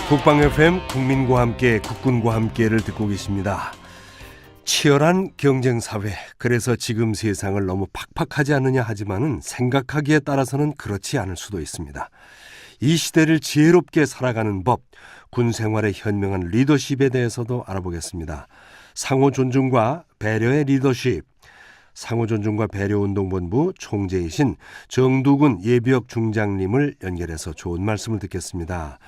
국방 FM 국민과 함께 국군과 함께를 듣고 계십니다. 치열한 경쟁 사회, 그래서 지금 세상을 너무 팍팍하지 않느냐 하지만은 생각하기에 따라서는 그렇지 않을 수도 있습니다. 이 시대를 지혜롭게 살아가는 법, 군 생활의 현명한 리더십에 대해서도 알아보겠습니다. 상호 존중과 배려의 리더십, 상호존중과 배려운동본부 총재이신 정두군 예비역 중장님을 연결해서 좋은 말씀을 듣겠습니다.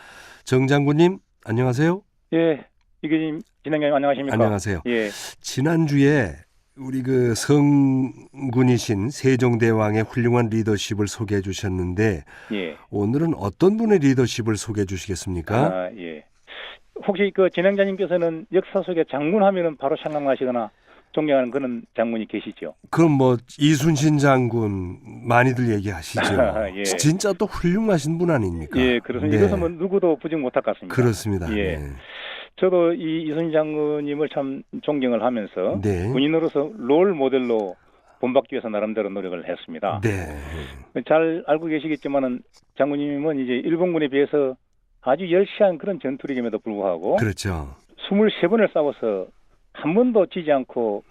정 장군님, 안녕하세요. 예, 이규진 진행자님 안녕하십니까? 안녕하세요. 예. 지난주에 우리 그 성군이신 세종대왕의 훌륭한 리더십을 소개해 주셨는데 예. 오늘은 어떤 분의 리더십을 소개해 주시겠습니까? 예. 혹시 그 진행자님께서는 역사 속에 장군 하면은 바로 생각나시거나 존경하는 그런 장군이 계시죠? 그럼 뭐 이순신 장군 많이들 얘기하시죠. 예. 진짜 또 훌륭하신 분 아닙니까? 예, 그렇습니다. 네. 이것은 뭐 누구도 부정 못할 것 같습니다. 그렇습니다. 예. 네. 저도 이 이순신 장군님을 참 존경을 하면서 네. 군인으로서 롤 모델로 본받기 위해서 나름대로 노력을 했습니다. 네. 잘 알고 계시겠지만은 장군님은 이제 일본군에 비해서 아주 열시한 그런 전투력임에도 불구하고 그렇죠. 23번을 싸워서 한 번도 지지 않고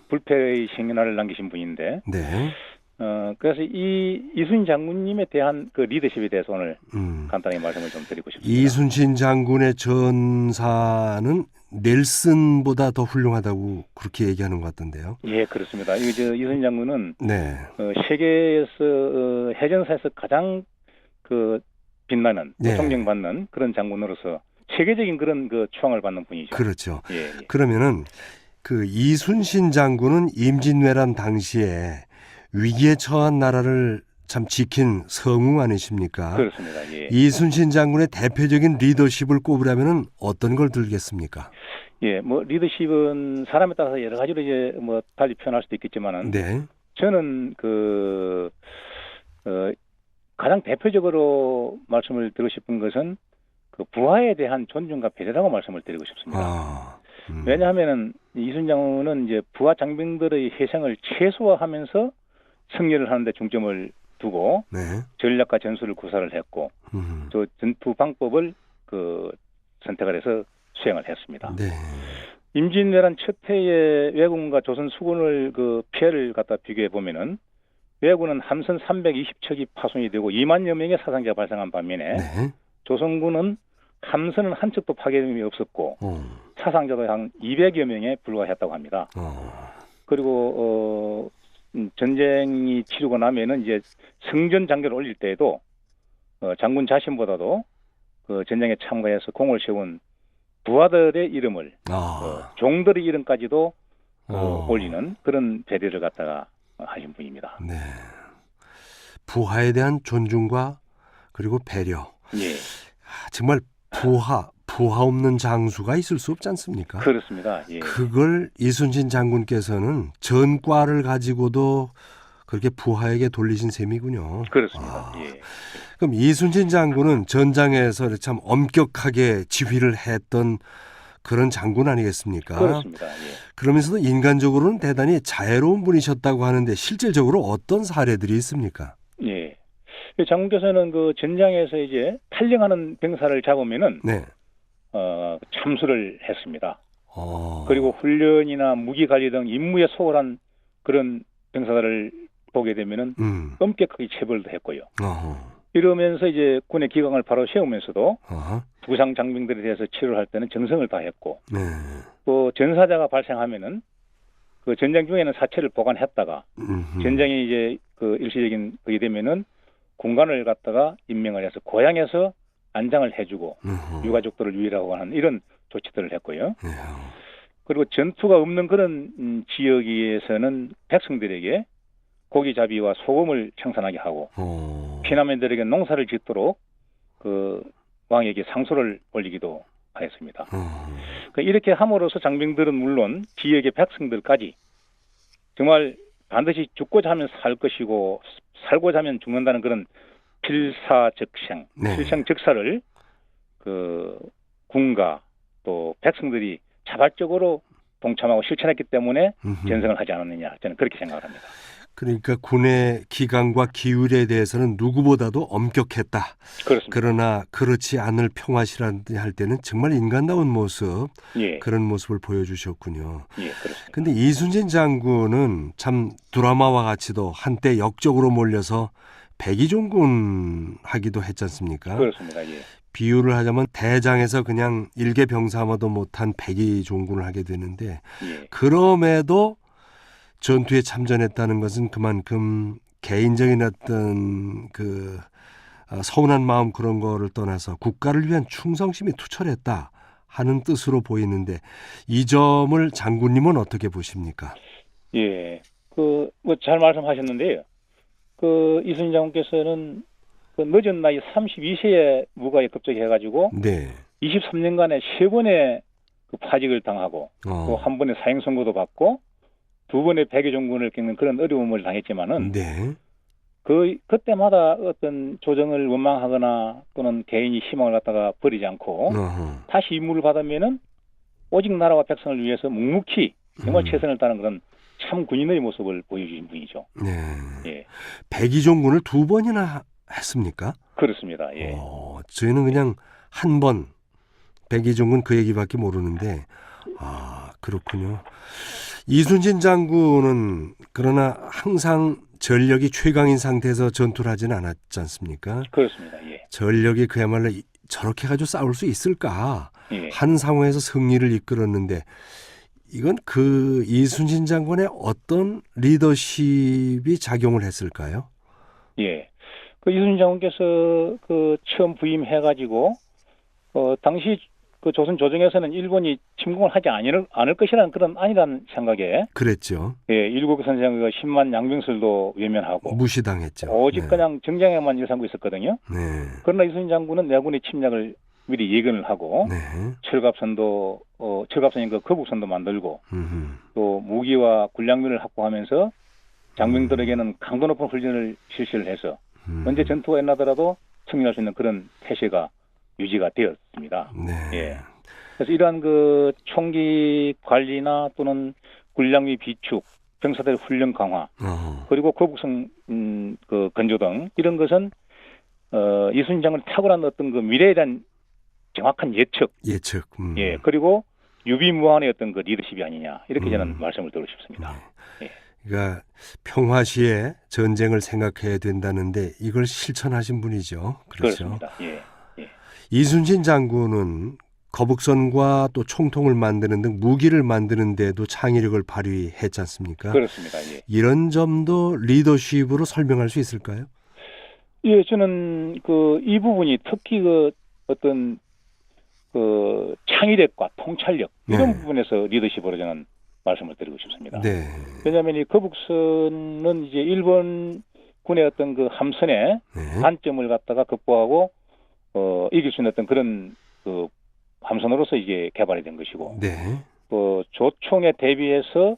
불패의 생년화를 남기신 분인데, 네. 그래서 이 이순신 장군님에 대한 그 리더십에 대해서 오늘 간단히 말씀을 좀 드리고 싶습니다. 이순신 장군의 전사는 넬슨보다 더 훌륭하다고 그렇게 얘기하는 것 같던데요. 예, 그렇습니다. 이순신 장군은 네. 세계에서 해전사에서 가장 그 빛나는 네. 존경받는 그런 장군으로서 세계적인 그런 그 추앙을 받는 분이죠. 그렇죠. 예. 그러면은 그 이순신 장군은 임진왜란 당시에 위기에 처한 나라를 참 지킨 성웅 아니십니까? 그렇습니다. 예. 이순신 장군의 대표적인 리더십을 꼽으라면은 어떤 걸 들겠습니까? 예, 뭐 리더십은 사람에 따라서 여러 가지로 이제 뭐 달리 표현할 수도 있겠지만은 네. 저는 가장 대표적으로 말씀을 드리고 싶은 것은 그 부하에 대한 존중과 배려라고 말씀을 드리고 싶습니다. 왜냐하면은 이순신 장군은 이제 부하 장병들의 희생을 최소화하면서 승리를 하는데 중점을 두고 네. 전략과 전술을 구사를 했고 또 전투 방법을 선택을 해서 수행을 했습니다. 네. 임진왜란 첫 해에 왜군과 조선 수군을 피해를 갖다 비교해 보면은 왜군은 함선 320척이 파손이 되고 2만여 명의 사상자가 발생한 반면에 네. 조선군은 함선은 한 척도 파괴됨이 없었고 사상자도 한 200여 명에 불과했다고 합니다. 그리고 전쟁이 치르고 나면은 이제 성전 장교를 올릴 때에도 장군 자신보다도 그 전쟁에 참가해서 공을 세운 부하들의 이름을 종들의 이름까지도 올리는 그런 배려를 갖다가 하신 분입니다. 네. 부하에 대한 존중과 그리고 배려. 예. 정말 부하 없는 장수가 있을 수 없지 않습니까? 그렇습니다. 예. 그걸 이순신 장군께서는 전과를 가지고도 그렇게 부하에게 돌리신 셈이군요. 그렇습니다. 예. 그럼 이순신 장군은 전장에서 참 엄격하게 지휘를 했던 그런 장군 아니겠습니까? 그렇습니다. 예. 그러면서도 인간적으로는 대단히 자애로운 분이셨다고 하는데 실질적으로 어떤 사례들이 있습니까? 예. 장군께서는 그 전장에서 이제 탈령하는 병사를 잡으면은 네. 참수를 했습니다. 그리고 훈련이나 무기 관리 등 임무에 소홀한 그런 병사들을 보게 되면은 엄격하게 처벌도 했고요. 이러면서 이제 군의 기강을 바로 세우면서도 부상 장병들에 대해서 치료를 할 때는 정성을 다했고, 네. 또 전사자가 발생하면은 그 전쟁 중에는 사체를 보관했다가 전쟁이 이제 그 일시적인 그게 되면은 군관을 갖다가 임명을 해서 고향에서 안장을 해주고 유가족들을 유일하고 하는 이런 조치들을 했고요. 그리고 전투가 없는 그런 지역에서는 백성들에게 고기잡이와 소금을 생산하게 하고 피난민들에게 농사를 짓도록 그 왕에게 상소를 올리기도 하였습니다. 이렇게 함으로써 장병들은 물론 지역의 백성들까지 정말 반드시 죽고자 하면 살 것이고 살고자 하면 죽는다는 그런 필사적생, 필생적사를 그 군과 또 백성들이 자발적으로 동참하고 실천했기 때문에 전승을 하지 않았느냐, 저는 그렇게 생각합니다. 그러니까 군의 기강과 기율에 대해서는 누구보다도 엄격했다. 그렇습니다. 그러나 그렇지 않을 평화시라든지 할 때는 정말 인간다운 모습, 예. 그런 모습을 보여주셨군요. 예, 그렇습니다. 근데 이순신 장군은 참 드라마와 같이도 한때 역적으로 몰려서 백의종군 하기도 했지 않습니까? 그렇습니다. 예. 비유를 하자면 대장에서 그냥 일개 병사마도 못한 백의종군을 하게 되는데 예. 그럼에도 전투에 참전했다는 것은 그만큼 개인적인 어떤 그 서운한 마음 그런 거를 떠나서 국가를 위한 충성심이 투철했다 하는 뜻으로 보이는데 이 점을 장군님은 어떻게 보십니까? 예. 뭐 잘 말씀하셨는데요. 이순신 장군께서는 늦은 나이 32세에 무과에 급적해가지고 네. 23년간에 3번의 파직을 당하고 또 한 번의 사형 선고도 받고 2번의 백의종군을 겪는 그런 어려움을 당했지만은 네. 그때마다 어떤 조정을 원망하거나 또는 개인이 희망을 갖다가 버리지 않고 다시 임무를 받으면은 오직 나라와 백성을 위해서 묵묵히 정말 최선을 다하는 그런 참 군인의 모습을 보여주신 분이죠. 네. 예. 백의종군을 2번이나 했습니까? 그렇습니다. 예. 저희는 그냥 한 번 백의종군 그 얘기밖에 모르는데 그렇군요. 이순신 장군은 그러나 항상 전력이 최강인 상태에서 전투를 하지는 않았지 않습니까? 그렇습니다. 예. 전력이 그야말로 저렇게 가지고 싸울 수 있을까 예. 하는 상황에서 승리를 이끌었는데 이건 그 이순신 장군의 어떤 리더십이 작용을 했을까요? 예. 이순신 장군께서 처음 부임해가지고 당시 조선 조정에서는 일본이 침공을 하지 않을 것이라는 그런 안일한 생각에 그랬죠. 예, 일국 선생의 10만 양병설도 외면하고 무시당했죠. 오직 네. 그냥 정장에만 일삼고 있었거든요. 네. 그러나 이순신 장군은 내군의 침략을 미리 예견을 하고 네. 철갑선인 거북선도 만들고 음흠. 또 무기와 군량면을 확보하면서 장병들에게는 강도 높은 훈련을 실시를 해서 언제 전투가 일어나더라도 승리할 수 있는 그런 태세가 유지가 되었습니다. 네. 예. 그래서 이러한 총기 관리나 또는 군량미 비축, 병사들의 훈련 강화, 그리고 거북선 건조 등 이런 것은 이순신 장군의 탁월한 어떤 미래에 대한 정확한 예측. 예. 그리고 유비무환의 어떤 리더십이 아니냐 이렇게 저는 말씀을 드리고 싶습니다. 네. 예. 그러니까 평화 시에 전쟁을 생각해야 된다는데 이걸 실천하신 분이죠. 그렇죠? 그렇습니다. 예. 예. 이순신 장군은 거북선과 또 총통을 만드는 등 무기를 만드는 데도 창의력을 발휘했지 않습니까? 그렇습니다. 예. 이런 점도 리더십으로 설명할 수 있을까요? 예, 저는 이 부분이 특히 어떤 창의력과 통찰력 이런 부분에서 리더십으로 저는 말씀을 드리고 싶습니다. 네. 왜냐하면 이 거북선은 이제 일본군의 어떤 함선의 단점을 갖다가 극복하고 이길 수 있는 어떤 그런 함선으로서 이게 개발이 된 것이고, 네. 조총에 대비해서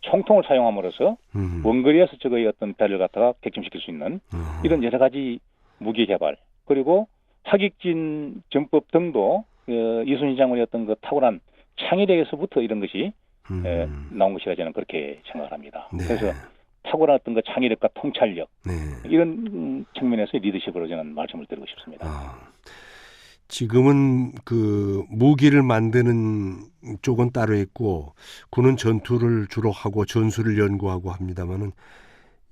총통을 사용함으로써 원거리에서 적의 어떤 배를 갖다가 객침시킬 수 있는 이런 여러 가지 무기 개발, 그리고 하객진 전법 등도 이순신 장군의 어떤 탁월한 창의력에서부터 이런 것이 나온 것이라 저는 그렇게 생각을 합니다. 네. 그래서 탁월한 어떤 창의력과 통찰력 네. 이런 측면에서 리더십으로 저는 말씀을 드리고 싶습니다. 지금은 무기를 만드는 쪽은 따로 있고 군은 전투를 주로 하고 전술을 연구하고 합니다마는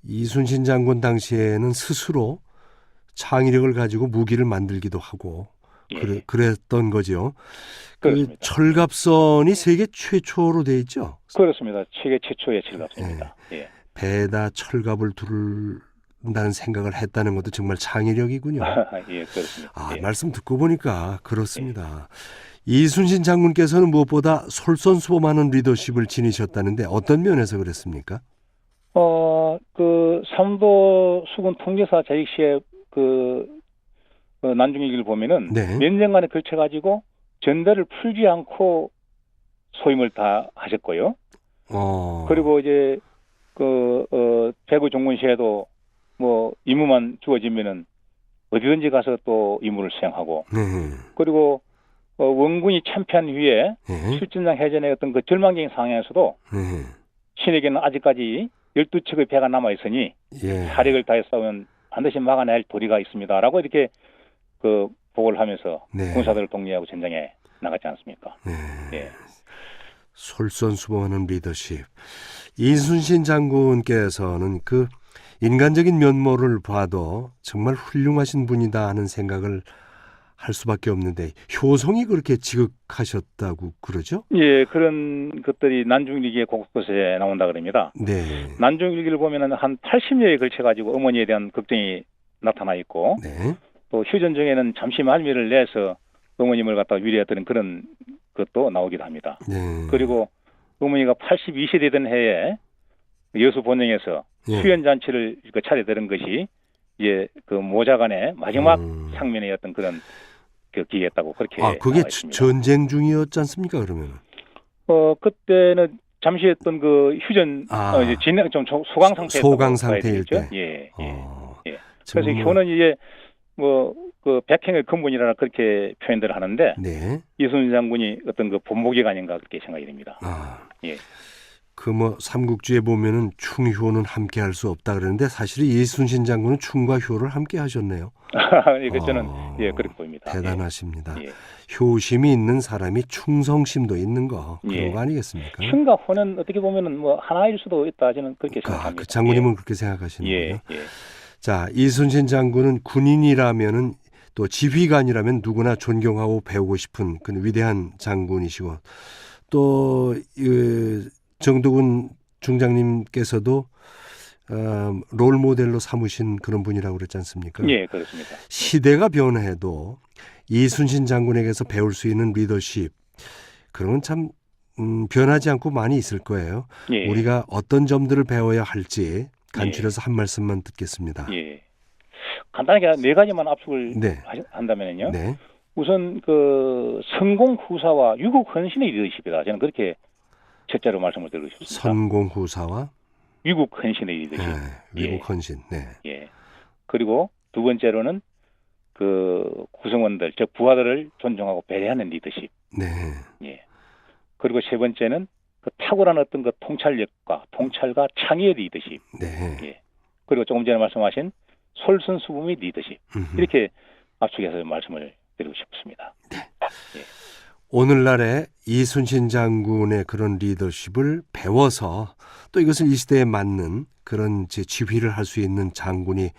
이순신 장군 당시에는 스스로 창의력을 가지고 무기를 만들기도 하고 그랬던 거죠. 그렇습니다. 철갑선이 세계 최초로 돼 있죠. 그렇습니다. 세계 최초의 철갑선입니다. 예. 배에다 철갑을 두른다는 생각을 했다는 것도 정말 창의력이군요. 예, 그렇습니다. 예. 말씀 듣고 보니까 그렇습니다. 이순신 장군께서는 무엇보다 솔선수범하는 리더십을 지니셨다는데 어떤 면에서 그랬습니까? 삼도 수군 통제사 자익 시의 난중일기를 보면은 몇 년간에 걸쳐 가지고 전대를 풀지 않고 소임을 다 하셨고요. 그리고 이제 대구 종군시에도 뭐 임무만 주어지면은 어디든지 가서 또 임무를 수행하고, 그리고 원군이 참패한 후에 출전장 해전의 어떤 절망적인 상황에서도 신에게는 아직까지 12척의 배가 남아 있으니 예. 사력을 다해 싸우면 반드시 막아낼 도리가 있습니다라고 이렇게 그 보고를 하면서 네. 군사들을 독려하고 전장에 나갔지 않습니까? 네. 예. 솔선수범하는 리더십. 이순신 장군께서는 그 인간적인 면모를 봐도 정말 훌륭하신 분이다 하는 생각을 할 수밖에 없는데 효성이 그렇게 지극하셨다고 그러죠? 예, 그런 것들이 난중일기의 곳곳에 나온다 그럽니다. 네. 난중일기를 보면은 한 80여에 걸쳐 가지고 어머니에 대한 걱정이 나타나 있고 네. 또 휴전 중에는 잠시 말미를 내서 어머님을 갖다 위로했던 그런 것도 나오기도 합니다. 네. 그리고 어머니가 82세 되던 해에 여수 본영에서 예. 수연 잔치를 차려드린 것이 이제 그 모자간의 마지막 상면이었던 그런 그 기회였다고 그렇게 그게 나와 있습니다. 전쟁 중이었지 않습니까? 그러면? 그때는 잠시 했던 그 휴전 이제 진행 좀 소강 상태 소강 상태일 때. 예. 정말. 그래서 효는 이제 뭐 그 백행의 근본이라 그렇게 표현들 하는데 네. 이순신 장군이 어떤 그 본보기가 아닌가 그렇게 생각이 됩니다. 예. 그 뭐 삼국지에 보면은 충효는 함께 할 수 없다 그러는데 사실 이순신 장군은 충과 효를 함께 하셨네요. 예, 저는 그렇게 보입니다. 대단하십니다. 예. 효심이 있는 사람이 충성심도 있는 거 그런 거 아니겠습니까? 충과 호는 어떻게 보면은 뭐 하나일 수도 있다 저는 그렇게 생각합니다. 그 장군님은 그렇게 생각하시는군요. 예. 자, 이순신 장군은 군인이라면은 또 지휘관이라면 누구나 존경하고 배우고 싶은 그 위대한 장군이시고 또 정두군 중장님께서도 롤 모델로 삼으신 그런 분이라고 그랬지 않습니까? 예, 그렇습니다. 시대가 변해도 이순신 장군에게서 배울 수 있는 리더십 그런 건 참 변하지 않고 많이 있을 거예요. 예. 우리가 어떤 점들을 배워야 할지 간추려서 한 말씀만 듣겠습니다. 예. 간단하게 네 가지만 압축을 네. 한다면요. 네. 우선 그 성공 후사와 위국 헌신의 리더십이다. 저는 그렇게 첫째로 말씀을 드리고 싶습니다. 선공 후사와 위국 헌신의 리더십. 위국 헌신. 네. 예. 그리고 두 번째로는 그 구성원들, 즉 부하들을 존중하고 배려하는 리더십. 네. 예. 그리고 세 번째는 그 탁월한 어떤 그 통찰력과 창의의 리더십. 네. 예. 그리고 조금 전에 말씀하신 솔선수범의 리더십. 이렇게 압축해서 말씀을 드리고 싶습니다. 네. 예. 오늘날의 이순신 장군의 그런 리더십을 배워서 또 이것을 이 시대에 맞는 그런 지휘를 할 수 있는 장군이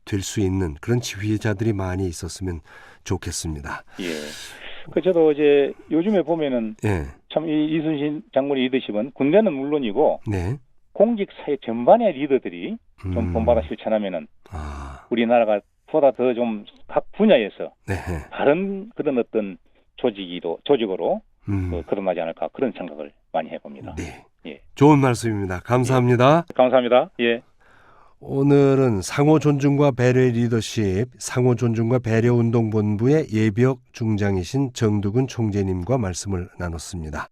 될 수 있는 그런 지휘자들이 많이 있었으면 좋겠습니다. 예. 저도 이제 요즘에 보면은 참 이 이순신 장군의 리더십은 군대는 물론이고 네. 공직 사회 전반의 리더들이 좀 본받아 실천하면은 우리나라가 보다 더 좀 각 분야에서 다른 그런 어떤 조직으로 거듭나지 않을까 그런 생각을 많이 해봅니다. 네. 예. 좋은 말씀입니다. 감사합니다. 감사합니다. 예. 오늘은 상호 존중과 배려의 리더십, 상호 존중과 배려 운동본부의 예비역 중장이신 정두근 총재님과 말씀을 나눴습니다.